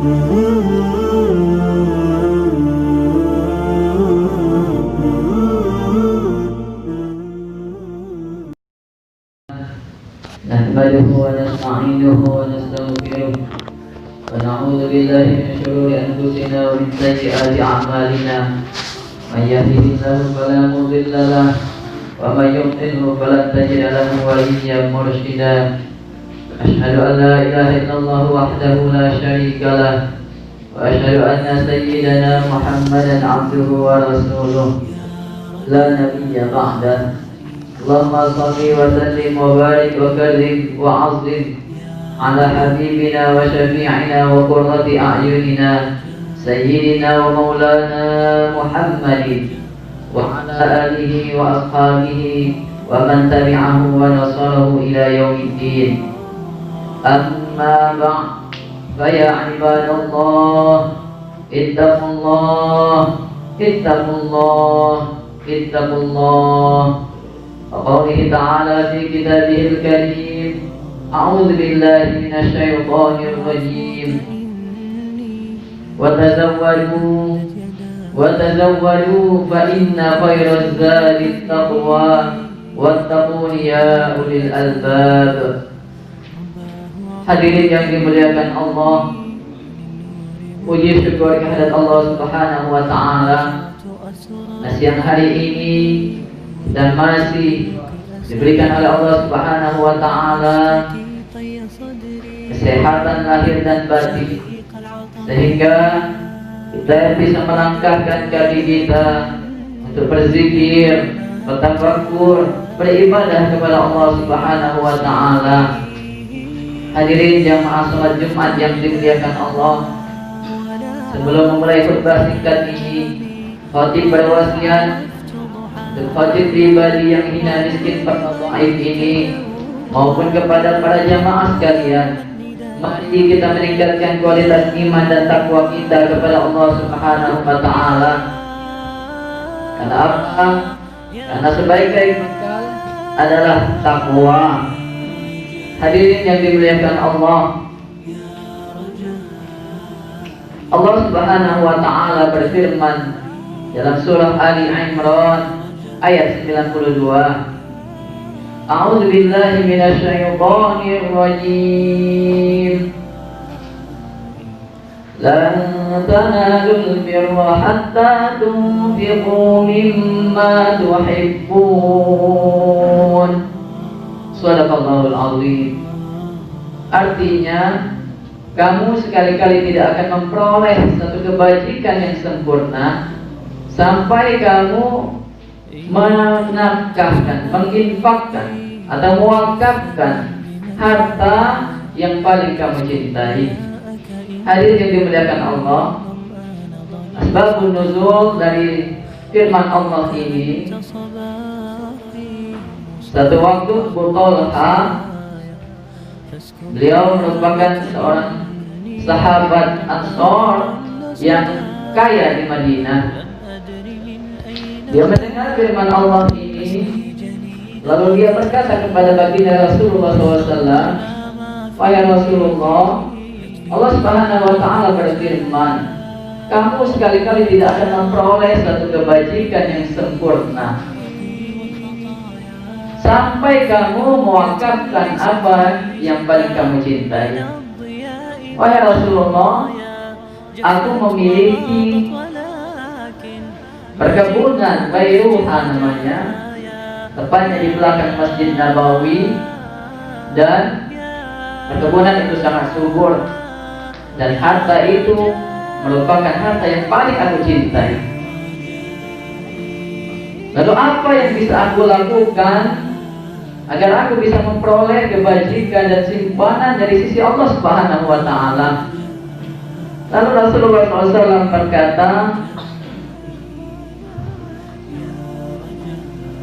نحمده ونستعينه ونستغفره ونعوذ بالله من شرور أنفسنا ومن سيئات أعمالنا من يهده الله فلا مضل له ومن يضلل فلن تجد له وليا مرشدا أشهد أن لا إله إلا الله وحده لا شريك له وأشهد أن سيدنا محمدا عبده ورسوله لا نبي بعده اللهم صل وسلم وبارك وكرم وعظم على حبيبنا وشفيعنا وقرة أعيننا سيدنا ومولانا محمد وعلى آله وأصحابه ومن تبعه ونصره إلى يوم الدين. أما بعد فيا عباد الله اتقوا الله اتقوا الله اتقوا الله. وقوله تعالى في كتابه الكريم أعوذ بالله من الشيطان الرجيم وتزودوا فإن خير الزاد التقوى واتقون يا أولي الألباب. Hadirin yang dimuliakan Allah, puji syukur kehadirat Allah Subhanahu wa taala. Siang hari ini dan masih diberikan oleh Allah Subhanahu wa taala kesehatan lahir dan batin, sehingga kita bisa melangkahkan kaki kita untuk berzikir, bertafakkur, beribadah kepada Allah Subhanahu wa taala. Hadirin jamaah salat Jumat yang dimuliakan Allah, sebelum memulai khutbah singkat ini, khatib berwasiat khotib pribadi yang hina miskin dhaif ini maupun kepada para jamaah sekalian, mari kita meningkatkan kualitas iman dan takwa kita kepada Allah Subhanahu wa taala. Karena apa? Karena sebaik-baik bekal adalah takwa. Hadirin yang dimuliakan Allah, Allah Subhanahu wa taala berfirman dalam surah Ali Imran ayat 92. A'udzu billahi minasyaitonir rajim. Lan tanalul birra hatta tunfiqu mimma tuhibbun. Shadaqallahul azim. Artinya, kamu sekali-kali tidak akan memperoleh satu kebajikan yang sempurna sampai kamu menafkahkan, menginfakkan atau mewakafkan harta yang paling kamu cintai. Hadirin yang dimuliakan Allah, asbabun nuzul dari firman Allah ini, satu waktu Abu Talha, beliau merupakan seorang sahabat Ansor yang kaya di Madinah. Dia mendengar firman Allah ini, lalu dia berkata kepada baginda Rasulullah SAW, "Wahai Rasulullah, Allah Subhanahu wa taala berfirman, kamu sekali-kali tidak akan memperoleh satu kebajikan yang sempurna sampai kamu mewakafkan apa yang paling kamu cintai." Wahai Rasulullah, aku memiliki perkebunan Bayruha namanya, tepatnya di belakang Masjid Nabawi, dan perkebunan itu sangat subur dan harta itu merupakan harta yang paling aku cintai. Lalu apa yang bisa aku lakukan agar aku bisa memperoleh kebajikan dan simpanan dari sisi Allah Subhanahu wa taala? Lalu Rasulullah SAW berkata,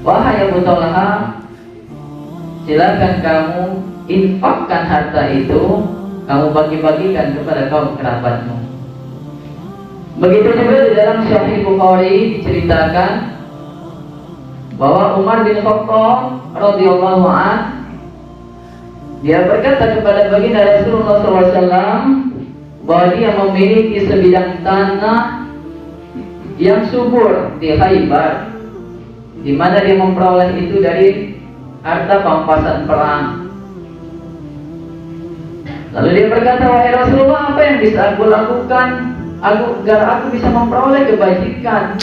"Wahai Abu Talha, silakan kamu infakkan harta itu, kamu bagi-bagikan kepada kaum kerabatmu." Begitu juga di dalam Sahih Bukhari diceritakan bahwa Umar bin Khattab radhiyallahu an, dia berkata kepada baginda Rasulullah SAW, bahwa dia memiliki sebidang tanah yang subur di Khaybar, di mana dia memperoleh itu dari harta pampasan perang. Lalu dia berkata, wahai Rasulullah, apa yang bisa aku lakukan agar aku bisa memperoleh kebajikan,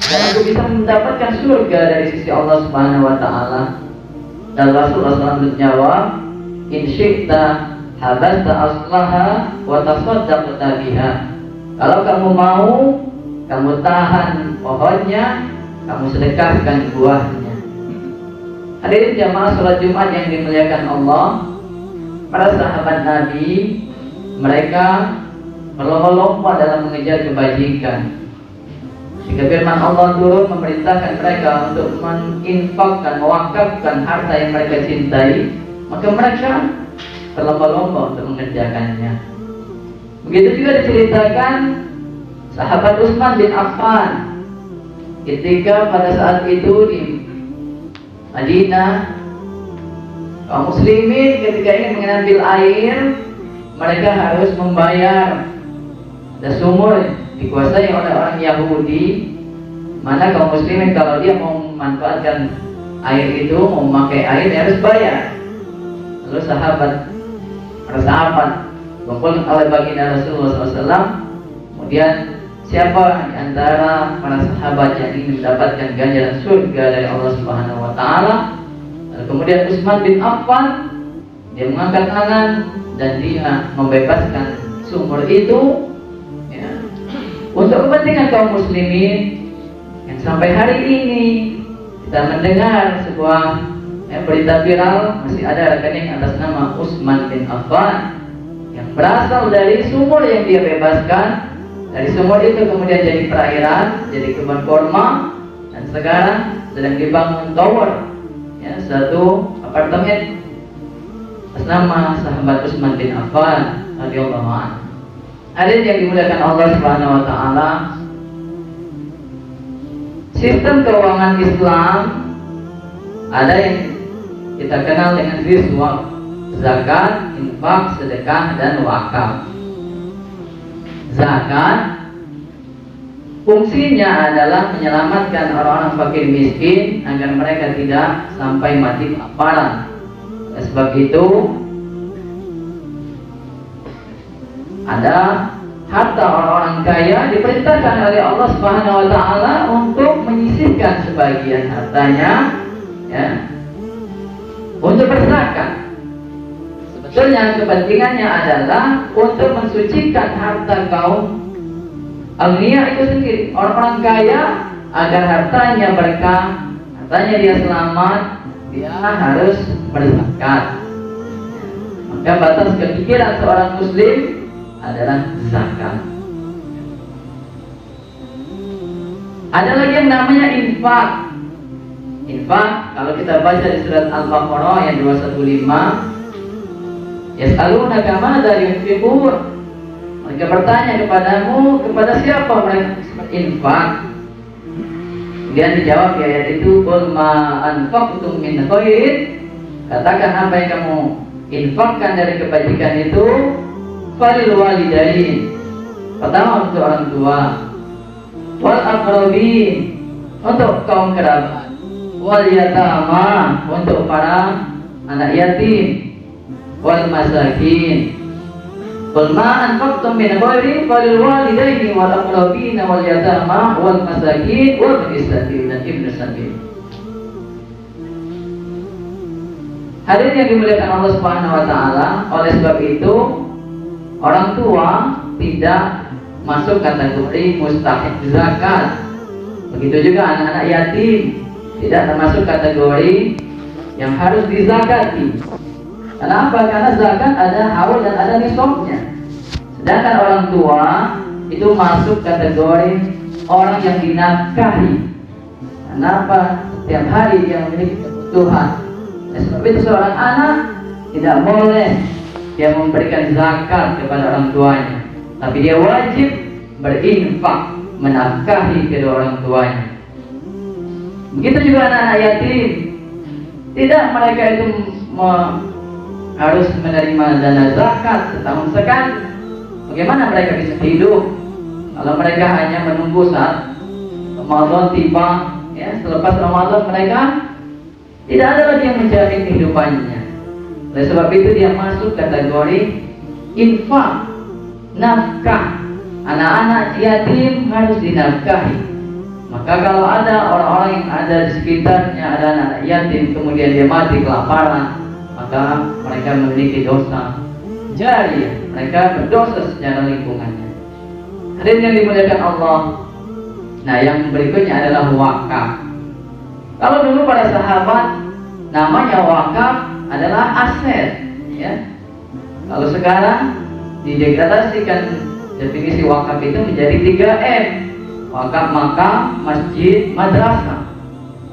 agar aku bisa mendapatkan surga dari sisi Allah Subhanahu wa taala? Dan Rasulullah SAW menjawab, in syi'ta habasta aslaha wa tasaddaqta biha. Kalau kamu mau, kamu tahan pohonnya, kamu sedekahkan buahnya. Hadirin jamaah salat Jumat yang dimuliakan Allah, para sahabat Nabi, mereka berlomba-lomba dalam mengejar kebajikan. Jika firman Allah turun memerintahkan mereka untuk menginfakkan, mewakafkan harta yang mereka cintai, maka mereka berlomba-lomba untuk mengerjakannya. Begitu juga diceritakan sahabat Utsman bin Affan, ketika pada saat itu di Madinah, kaum muslimin ketika ingin mengambil air, mereka harus membayar. Ada sumur dikuasai oleh orang Yahudi, mana kaum muslimin kalau dia mau memanfaatkan air itu, mau memakai air, dia harus bayar. Lalu para sahabat kumpul oleh baginda Rasulullah SAW. Kemudian siapa di antara para sahabat yang ingin mendapatkan ganjaran surga dari Allah Subhanahu wa taala? Kemudian Utsman bin Affan, dia mengangkat tangan dan dia membebaskan sumur itu, ya, untuk kepentingan kaum muslimin. Yang sampai hari ini kita mendengar sebuah berita viral, masih ada rekening atas nama Utsman bin Affan yang berasal dari sumur yang dia bebaskan. Dari sumur itu kemudian jadi perairan, jadi kebun kurma, dan sekarang sedang dibangun tower, ya, satu apartemen atas nama sahabat Utsman bin Affan radhiyallahu anhu. Hadirin yang dimuliakan Allah Subhanahu wa taala, sistem keuangan Islam ada yang kita kenal dengan riswah, zakat, infak, sedekah, dan wakaf. Zakat fungsinya adalah menyelamatkan orang-orang fakir miskin agar mereka tidak sampai mati kelaparan. Oleh sebab itu, ada harta orang-orang kaya diperintahkan oleh Allah Subhanahu wa taala untuk menyisihkan sebagian hartanya, ya, untuk berzakat. Sebetulnya kepentingannya adalah untuk mensucikan harta kaum agniya itu sendiri, orang-orang kaya, agar hartanya berkah, hartanya dia selamat, dia harus berzakat. Maka batas kepikiran seorang muslim adalah zakat. Ada lagi yang namanya infak. Infak, kalau kita baca di surat Al-Baqarah yang 215, yas'alunaka madza yunfiqun. Mereka bertanya kepadamu, kepada siapa mereka infak? Kemudian dijawab di ayat itu, qul ma anfaqtum min khairin, katakan apa yang kamu infakkan dari kebajikan itu, falil walidain, pertama untuk orang tua, wal aqrabin, untuk kaum kerabat, wal yatama, untuk para anak yatim, wal masakin. Qul ma anfaqtum min khairin falil walidaini wal aqrabin wal yatama wal masakin wal ibnis sabil dan ibnis sabil. Hadirin yang dimuliakan Allah Subhanahu wa taala, oleh sebab itu orang tua tidak masuk kategori mustahik zakat. Begitu juga anak-anak yatim tidak termasuk kategori yang harus dizakati. Kenapa? Karena zakat ada haul dan ada nisabnya. Sedangkan orang tua itu masuk kategori orang yang dinafkahi. Kenapa? Setiap hari dia memiliki kebutuhan. Sebab itu seorang anak tidak boleh dia memberikan zakat kepada orang tuanya, tapi dia wajib berinfak, menafkahi kedua orang tuanya. Begitu juga anak-anak yatim, tidak mereka itu harus menerima dana zakat setahun sekali. Bagaimana mereka bisa hidup kalau mereka hanya menunggu saat Ramadan tiba, ya, selepas Ramadan mereka tidak ada lagi yang menjamin kehidupannya. Oleh sebab itu dia masuk kategori infak, nafkah. Anak-anak yatim harus dinafkahi. Maka kalau ada orang-orang yang ada di sekitarnya, ada anak yatim, kemudian dia mati kelaparan, maka mereka memiliki dosa jariyah, mereka berdosa secara lingkungannya. Hadirin yang dimuliakan Allah. Nah, yang berikutnya adalah wakaf. Kalau dulu para sahabat namanya wakaf adalah aset, ya. Kalau sekarang didegradasikan definisi wakaf itu menjadi 3M. Wakaf makam, masjid, madrasah.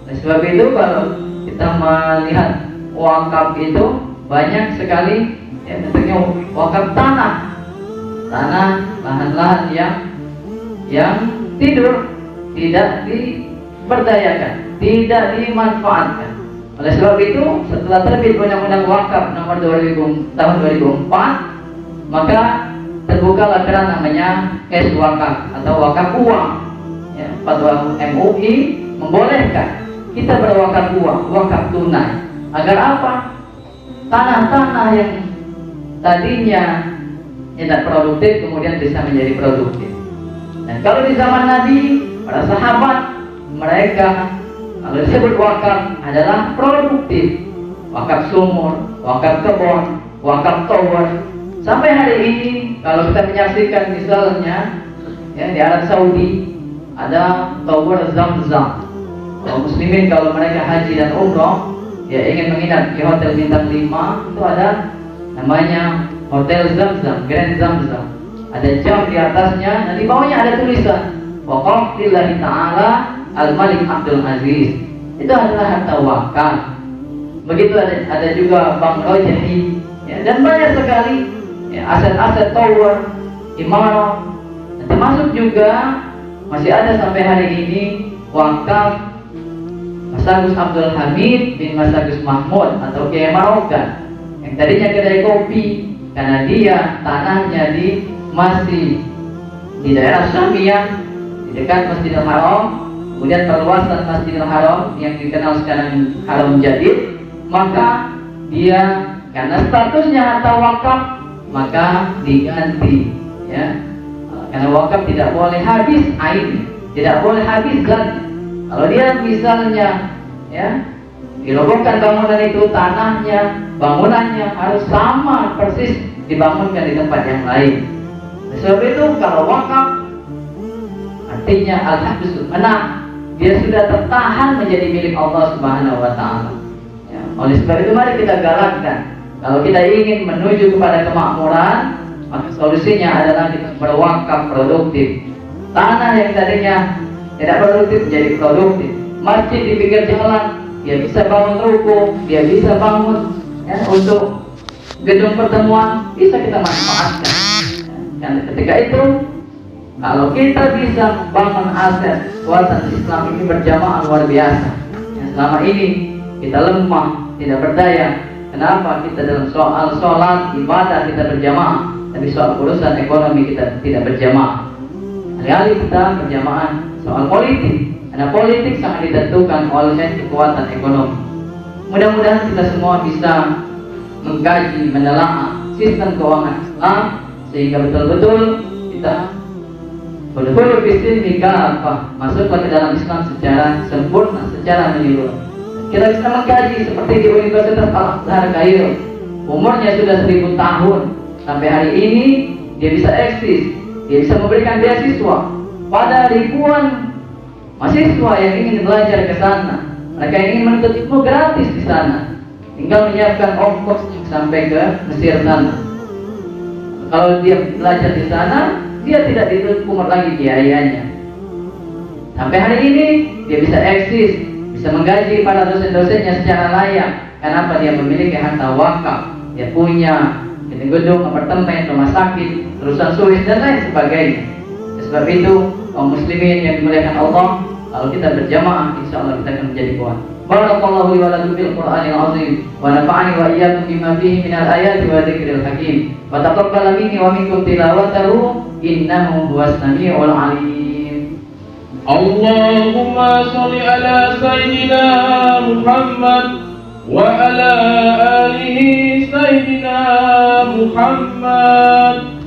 Oleh sebab itu kalau kita melihat wakaf itu banyak sekali, ya, tentunya wakaf tanah, lahan-lahan yang tidur, tidak diberdayakan, tidak dimanfaatkan. Oleh sebab itu setelah terbit Undang-Undang Wakaf nomor 2000 tahun 2004, maka terbukalah keran namanya wakaf atau wakaf uang. Ya, Fatwa MUI membolehkan kita berwakaf uang, wakaf tunai. Agar apa? Tanah-tanah yang tadinya tidak produktif kemudian bisa menjadi produktif. Dan kalau di zaman Nabi, para sahabat mereka kalau disebut wakaf adalah produktif. Wakaf sumur, wakaf kebun, wakaf tower. Sampai hari ini kalau kita menyaksikan misalnya, ya, di Arab Saudi ada tower Zam-Zam. Kaum muslimin kalau mereka haji dan umroh, ya, ingin menginap di hotel bintang 5, itu ada namanya Hotel Zam-Zam, Grand Zam-Zam. Ada jam di atasnya dan di bawahnya ada tulisan Waqaf lillahi ta'ala Al-Malik Abdul Aziz. Itu adalah harta wakaf. Begitu ada juga Bank Rojahi, ya, dan banyak sekali, ya, aset-aset tower, imarah, termasuk juga masih ada sampai hari ini wakaf Mas Agus Abdul Hamid bin Mas Agus Mahmud atau Kiai Marokan, yang tadinya kedai kopi, karena dia tanahnya masih di daerah Syamiyah, di dekat Masjidil Haram, kemudian perluasan Masjidil Haram yang dikenal sekarang Haram Jadid, maka dia karena statusnya harta wakaf maka diganti, ya. Karena wakaf tidak boleh habis air, tidak boleh habis zat. Kalau dia misalnya, ya, dirobohkan bangunan itu, tanahnya, bangunannya harus sama persis dibangunkan di tempat yang lain. Sebab itu kalau wakaf artinya al-habsu, menang, dia sudah tertahan menjadi milik Allah Subhanahu wa taala. Ya, oleh sebab itu mari kita galakkan, kalau kita ingin menuju kepada kemakmuran, maka solusinya adalah kita berwakaf produktif. Tanah yang tadinya tidak produktif menjadi produktif. Masjid di pinggir jalan, dia bisa bangun ruko, dia bisa bangun, ya, untuk gedung pertemuan, bisa kita manfaatkan. Dan ketika itu, kalau kita bisa membangun aset kekuatan Islam ini berjamaah luar biasa. Yang selama ini kita lemah, tidak berdaya. Kenapa? Kita dalam soal sholat, ibadah kita berjamaah, tapi soal urusan ekonomi kita tidak berjamaah. Alih-alih kita berjamaah soal politik, karena politik sangat ditentukan oleh kekuatan ekonomi. Mudah-mudahan kita semua bisa mengkaji, menelaah sistem keuangan Islam sehingga betul-betul kita betul-betul masuklah ke dalam Islam secara sempurna, secara menyeluruh. Kita bisa mengkaji seperti di Universitas Al-Azhar Kairo, umurnya sudah 1000 tahun, sampai hari ini dia bisa eksis, dia bisa memberikan beasiswa pada ribuan mahasiswa yang ingin belajar ke sana. Mereka ingin menuntut ilmu gratis di sana, tinggal menyiapkan ongkos sampai ke Mesir sana. Kalau dia belajar di sana, dia tidak dipungut lagi biayanya. Sampai hari ini dia bisa eksis, bisa menggaji para dosen-dosennya secara layak. Kenapa? Dia memiliki harta wakaf, dia punya gedung, apartemen, rumah sakit, perusahaan Swiss dan lain sebagainya. Sebab itu kaum muslimin yang dimuliakan Allah, kalau kita berjamaah, insya Allah kita akan menjadi kuat. Barakallahu li wa lakum bil Qur'anil azim wa nafa'ani wa iyyakum bima fihi minal ayati wa dzikril hakim. Wa taqabbal minni wa minkum tilawatahu innahu huwas samiul alim. Allahumma shalli ala sayyidina Muhammad wa ala alihi sayyidina Muhammad.